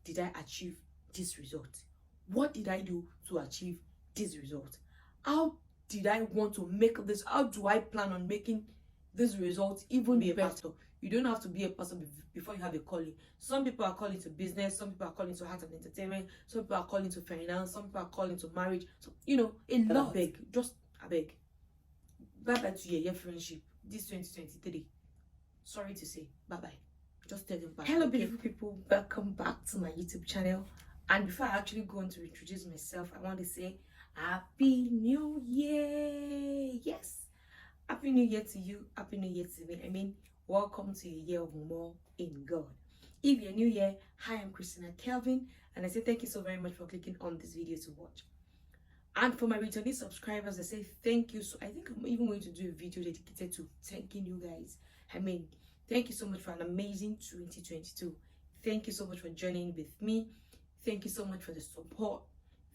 did I achieve this result? What did I do to achieve this result? How did I want to make this? How do I plan on making this result even be a pastor? You don't have to be a pastor before you have a calling. Some people are calling to business, some people are calling to art and entertainment, some people are calling to finance, some people are calling to marriage. So, a lot. I beg. Bye-bye to your friendship this 2023. Sorry to say, bye-bye. Just tell them bye. Hello, beautiful people. Welcome back to my YouTube channel. And before I actually go on to introduce myself, I want to say Happy New Year. Yes. Happy New Year to you. Happy New Year to me. Welcome to a year of more in God. If you're new here, hi, I'm Christina Kelvin, and I say thank you so very much for clicking on this video to watch. And for my returning subscribers, I say thank you. So I think I'm even going to do a video dedicated to thanking you guys. Thank you so much for an amazing 2022. Thank you so much for joining with me. Thank you so much for the support.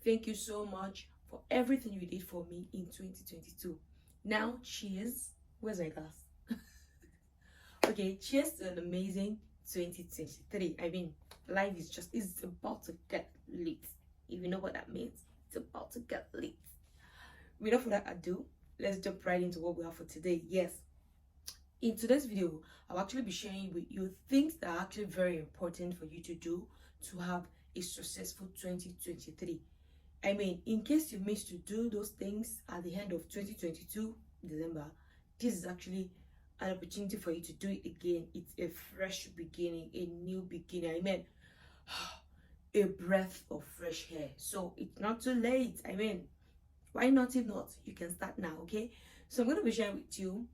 Thank you so much for everything you did for me in 2022. Now, cheers. Where's my glass? Okay, cheers to an amazing 2023. Life is about to get lit. If you know what that means, it's about to get lit. Without further ado, let's jump right into what we have for today. Yes, in today's video, I'll actually be sharing with you things that are actually very important for you to do to have a successful 2023. In case you missed to do those things at the end of 2022, December, this is actually an opportunity for you to do it again. It's a fresh beginning, a new beginning. A breath of fresh air. So it's not too late. Why not? If not, you can start now, okay? So I'm going to be sharing with you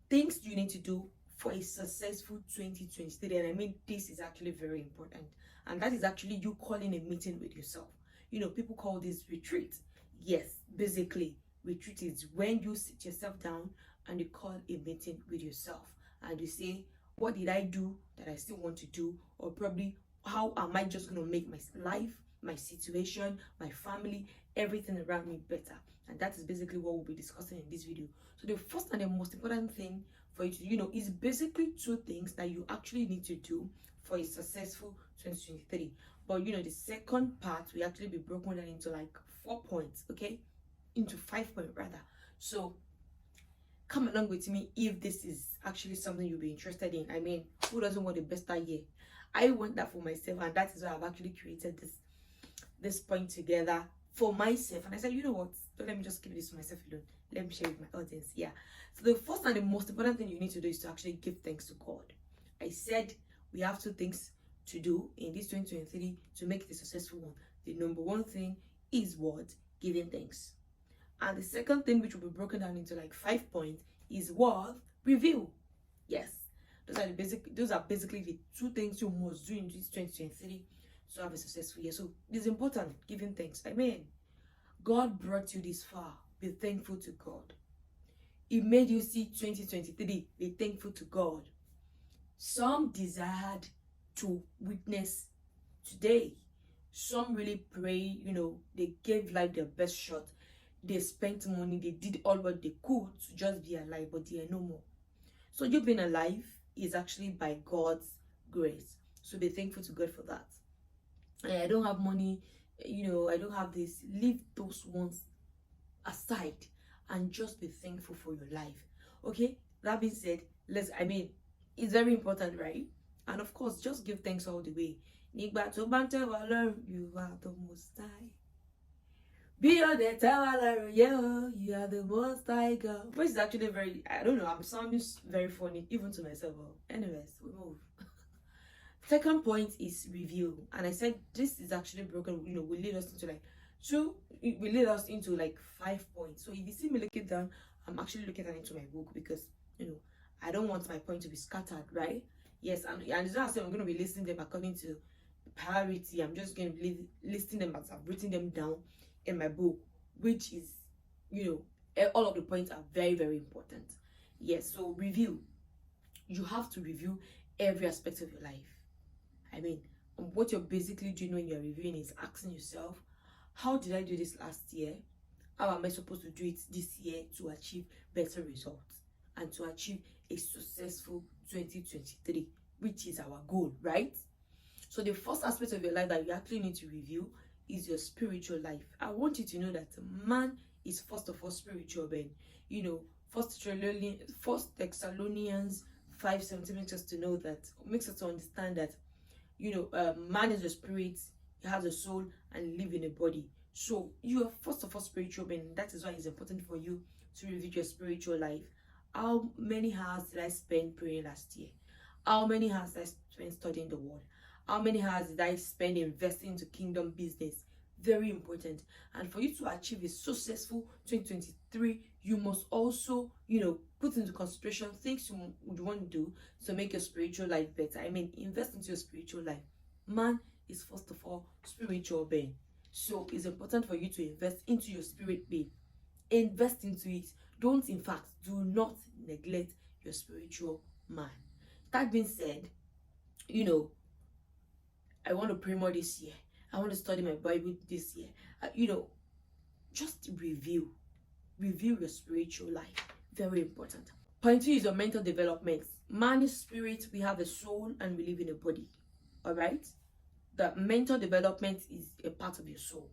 things you need to do for a successful 2023. And this is actually very important. And that is actually you calling a meeting with yourself. People call this retreat. Yes, basically, retreat is when you sit yourself down and you call a meeting with yourself and you say, what did I do that I still want to do? Or probably, how am I just going to make my life, my situation, my family, everything around me better? And that is basically what we'll be discussing in this video. So the first and the most important thing for you to do, is basically two things that you actually need to do for a successful 2023. But the second part will actually be broken down into like 4 points, okay? Into 5 points rather. So come along with me if this is actually something you'll be interested in. Who doesn't want a better year? I want that for myself, and that is why I've actually created this point together for myself. And I said, you know what? Don't let me just keep this to myself alone. Let me share with my audience. Yeah. So the first and the most important thing you need to do is to actually give thanks to God. I said we have 2 things to do in this 2023 to make it a successful one. The number one thing is what? Giving thanks. And the second thing, which will be broken down into like 5 points, is what? Review. Yes. Those are basically the 2 things you must do in this 2023 to have a successful year. So it's important, giving thanks. God brought you this far. Be thankful to God. He made you see 2023. Be thankful to God. Some desired to witness today. Some really pray, they gave life their best shot. They spent money, they did all what they could to just be alive, but they are no more. So you being alive is actually by God's grace. So be thankful to God for that. I don't have money, I don't have this. Leave those ones aside and just be thankful for your life. Okay? That being said, it's very important, right? And of course, just give thanks all the way. You are the most high. Be on the tower, you are the most high God. Which is actually very, I don't know, I'm sounding very funny, even to myself. Anyways, we move. Second point is review. And I said this is actually broken, will lead us into like 5 points. So if you see me looking down, I'm actually looking down into my book because, I don't want my point to be scattered, right? Yes, and it's not as if I'm going to be listing them according to priority. I'm just going to be listing them as I've written them down in my book, which is, all of the points are very, very important. Yes, so review. You have to review every aspect of your life. What you're basically doing when you're reviewing is asking yourself, how did I do this last year? How am I supposed to do it this year to achieve better results and to achieve a successful 2023, which is our goal, right? So the first aspect of your life that you actually need to review is your spiritual life. I want you to know that man is first of all spiritual being. You know, First Thessalonians 5:17 makes us to know that, makes us to understand that, man is a spirit, he has a soul, and live in a body. So you are first of all spiritual being. That is why it's important for you to review your spiritual life. How many hours did I spend praying last year? How many hours did I spend studying the word? How many hours did I spend investing into kingdom business? Very important. And for you to achieve a successful 2023, you must also, put into consideration things you would want to do to make your spiritual life better. I mean, invest into your spiritual life. Man is first of all spiritual being. So it's important for you to invest into your spirit being. Invest into it. Do not neglect your spiritual man. That being said, I want to pray more this year. I want to study my Bible this year. Just review your spiritual life. Very important. Point 2 is your mental development. Man is spirit, we have a soul, and we live in a body. All right? The mental development is a part of your soul.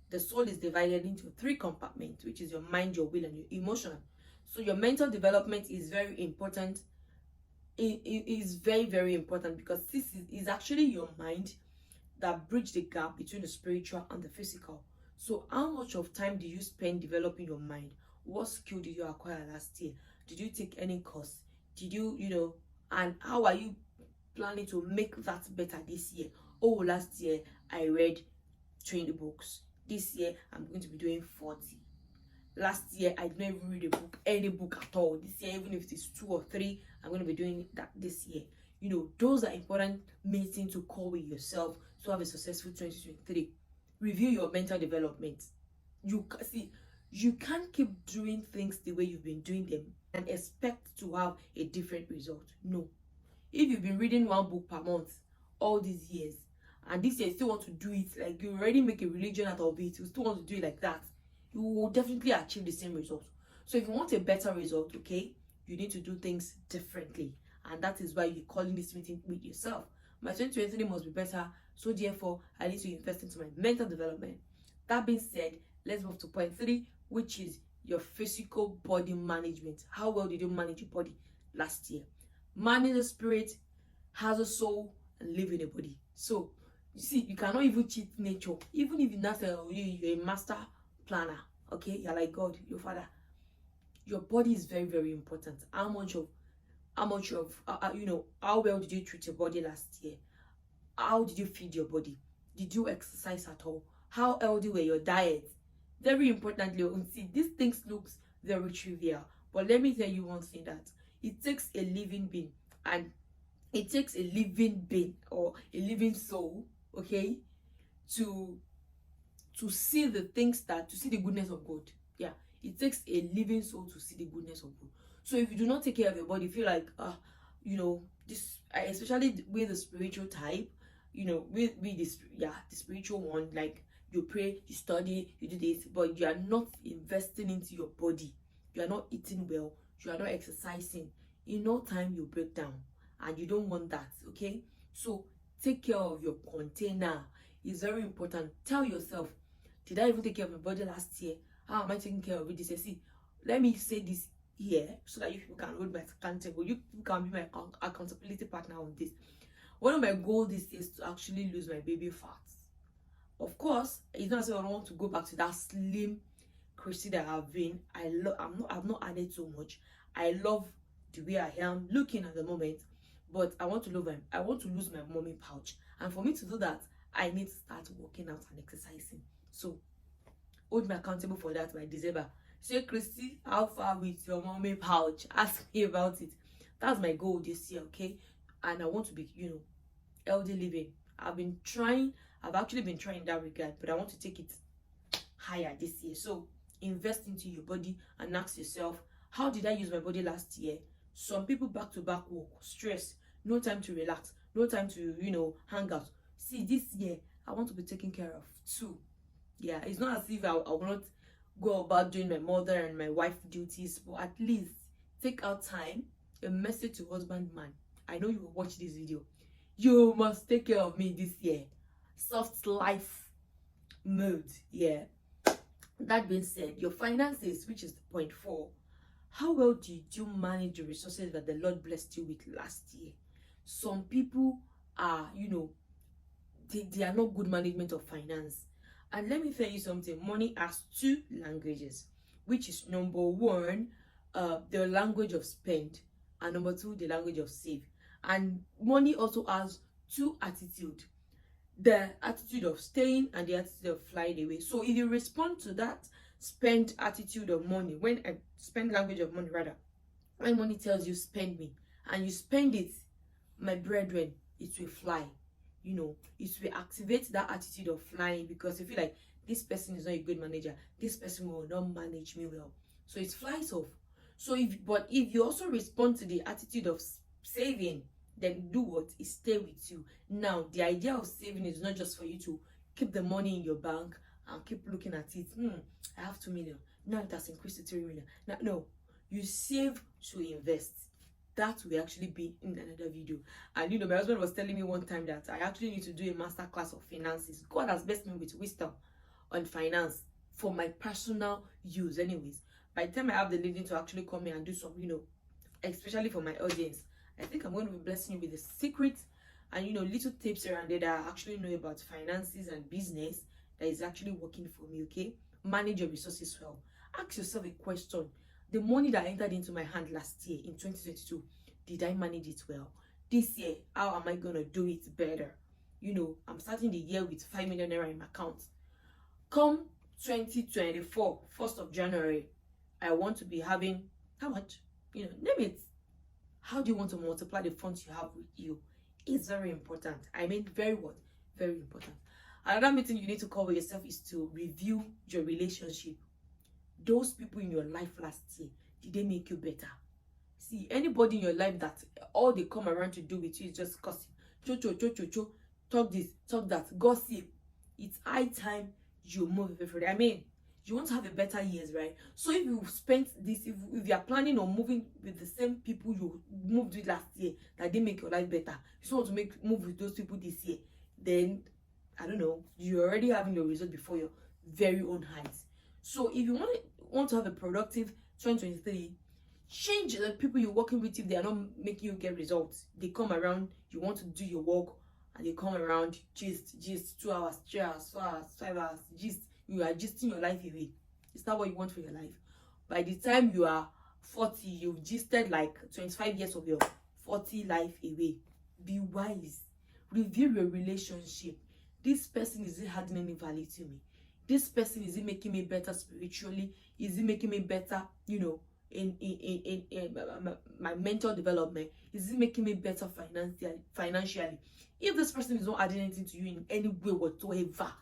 The soul is divided into 3 compartments, which is your mind, your will, and your emotion. So your mental development is very important. It is very, very important, because this is actually your mind that bridge the gap between the spiritual and the physical. So how much of time do you spend developing your mind? What skill did you acquire last year? Did you take any course? Did you, and how are you planning to make that better this year? Oh, last year I read 20 books. This year I'm going to be doing 40. Last year I didn't even read any book at all. This year, even if it is 2 or 3, I'm going to be doing that this year. Those are important meetings to call with yourself to have a successful 2023. Review your mental development. You can't keep doing things the way you've been doing them and expect to have a different result. No. If you've been reading 1 book per month all these years, and this year you still want to do it, like you already make a religion out of it, you still want to do it like that, you will definitely achieve the same result. So if you want a better result, okay, you need to do things differently. And that is why you're calling this meeting with yourself. My 2023 must be better, so therefore I need to invest into my mental development. That being said, let's move to point 3, which is your physical body management. How well did you manage your body last year? Man is a spirit, has a soul, and live in a body. So you see, you cannot even cheat nature. Even if you're a master planner, okay, you're like God, your father. Your body is very, very important. How well did you treat your body last year? How did you feed your body? Did you exercise at all? How healthy were your diets? Very importantly, see, these things looks very trivial, but let me tell you one thing, that it takes a living being, and it takes a living being or a living soul, okay, to see the goodness of God. Yeah, it takes a living soul to see the goodness of God. So if you do not take care of your body, feel like this, especially with the spiritual type, with the spiritual one, like you pray, you study, you do this, but you are not investing into your body, you are not eating well, you are not exercising, in no time you break down, and you don't want that. Okay, so take care of your container. It's very important. Tell yourself, did I even take care of my body last year? How am I taking care of it this year? See, let me say this here so that you people can hold me accountable. You can be my accountability partner on this. One of my goals this year is to actually lose my baby fat. Of course, it's not as if I don't want to go back to that slim Christy that I've been. I've not added so much. I love the way I am looking at the moment, but I want to lose my mommy pouch. And for me to do that, I need to start working out and exercising. So hold me accountable for that by December. Say, Christy, how far with your mommy pouch? Ask me about it. That's my goal this year, okay? And I want to be, healthy living. I've actually been trying in that regard, but I want to take it higher this year. So invest into your body and ask yourself, how did I use my body last year? Some people back-to-back work, stress, no time to relax, no time to, hang out. See, this year, I want to be taken care of too. Yeah, it's not as if I will not go about doing my mother and my wife duties, but at least take out time. A message to husband man, I know you will watch this video. You must take care of me this year. Soft life mode. Yeah. That being said, your finances, which is the point 4, how well did you manage the resources that the Lord blessed you with last year? Some people are, they are not good management of finance. And let me tell you something, money has 2 languages, which is number 1, the language of spend, and number 2, the language of save. And money also has 2 attitudes, the attitude of staying and the attitude of flying away. So if you respond to that spend attitude of money, when I spend language of money rather, when money tells you spend me and you spend it, my brethren, it will fly. It will activate that attitude of flying, because you feel like this person is not a good manager, this person will not manage me well, so it flies off. So if you also respond to the attitude of saving, then do what? It stay with you. Now the idea of saving is not just for you to keep the money in your bank and keep looking at it. I have 2 million, now it has increased to 3 million. Now, no, you save to invest. That will actually be in another video. And my husband was telling me one time that I actually need to do a master class of finances. God has blessed me with wisdom on finance for my personal use anyways. By the time I have the leading to actually come here and do some, especially for my audience, I think I'm going to be blessing you with the secrets and little tips around there that I actually know about finances and business that is actually working for me. Okay, manage your resources well. Ask yourself a question: the money that entered into my hand last year in 2022, did I manage it well? This year, how am I gonna do it better? I'm starting the year with 5 million naira in my account. Come 2024, 1st of January, I want to be having how much? Name it. How do you want to multiply the funds you have with you? It's very important. I mean, very what? Very important. Another meeting you need to call with yourself is to review your relationship. Those people in your life last year, did they make you better? See, anybody in your life that all they come around to do with you is just gossip, talk this, talk that, gossip. It's high time you move every day. I mean, you want to have a better years, right? So if you spent this, if you are planning on moving with the same people you moved with last year, that they make your life better, you still want to move with those people this year, then I don't know, you're already having your result before your very own heights. So if you want to have a productive 2023, change the people you're working with if they are not making you get results. They come around, you want to do your work, and they come around, gist 2 hours, 3 hours, 4 hours, 5 hours, gist. You are gisting your life away. Is that what you want for your life? By the time you are 40, you've gisted like 25 years of your 40 life away. Be wise. Review your relationship. This person, is it adding any value to me? This person, is it making me better spiritually? Is it making me better, in my mental development? Is it making me better financially? If this person is not adding anything to you in any way whatsoever,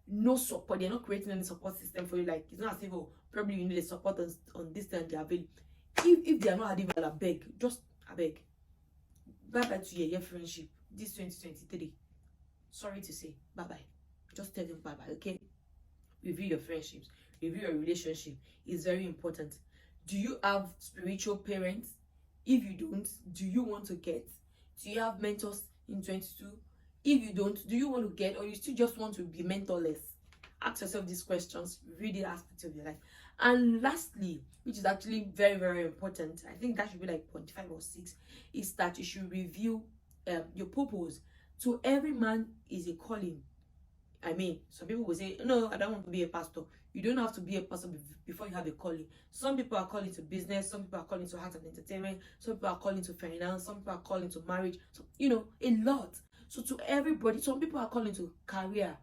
no support, they're not creating any support system for you, like it's not as if probably you need a support on this time they are available. If they are not adding value, I beg, bye bye to your friendship this 2023. Sorry to say, bye bye. Just tell them bye bye. Okay, review your friendships, review your relationship. It's very important. Do you have spiritual parents? If you don't, do you want to get? Do you have mentors in 22? If you don't, do you want to get, or you still just want to be mentorless? Ask yourself these questions, review the aspects of your life. And lastly, which is actually very, very important, I think that should be like 0.5 or 6, is that you should review your purpose. To every man is a calling. I mean, some people will say, no, I don't want to be a pastor. You don't have to be a pastor before you have a calling. Some people are calling to business, some people are calling to art and entertainment, some people are calling to finance, some people are calling to marriage. So, a lot. So to everybody, some people are calling to career.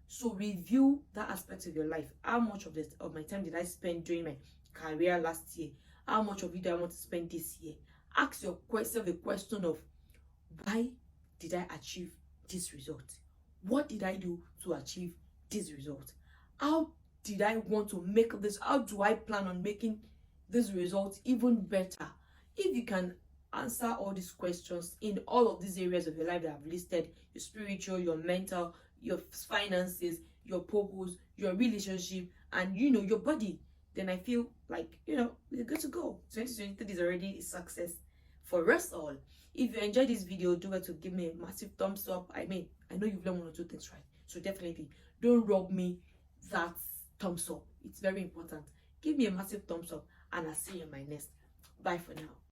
So review that aspect of your life. How much of my time did I spend during my career last year? How much of it do I want to spend this year? Ask yourself the question of, why did I achieve this result? What did I do to achieve this result? How did I want to make this? How do I plan on making this result even better? If you can answer all these questions in all of these areas of your life that I've listed, your spiritual, your mental, your finances, your purpose, your relationship, and your body, then I feel like you're good to go. 2023 is already a success for us all. If you enjoyed this video, do it to give me a massive thumbs up. I mean, I know you've learned one or two things, right? So definitely don't rob me that thumbs up. It's very important. Give me a massive thumbs up, and I'll see you in my next. Bye for now.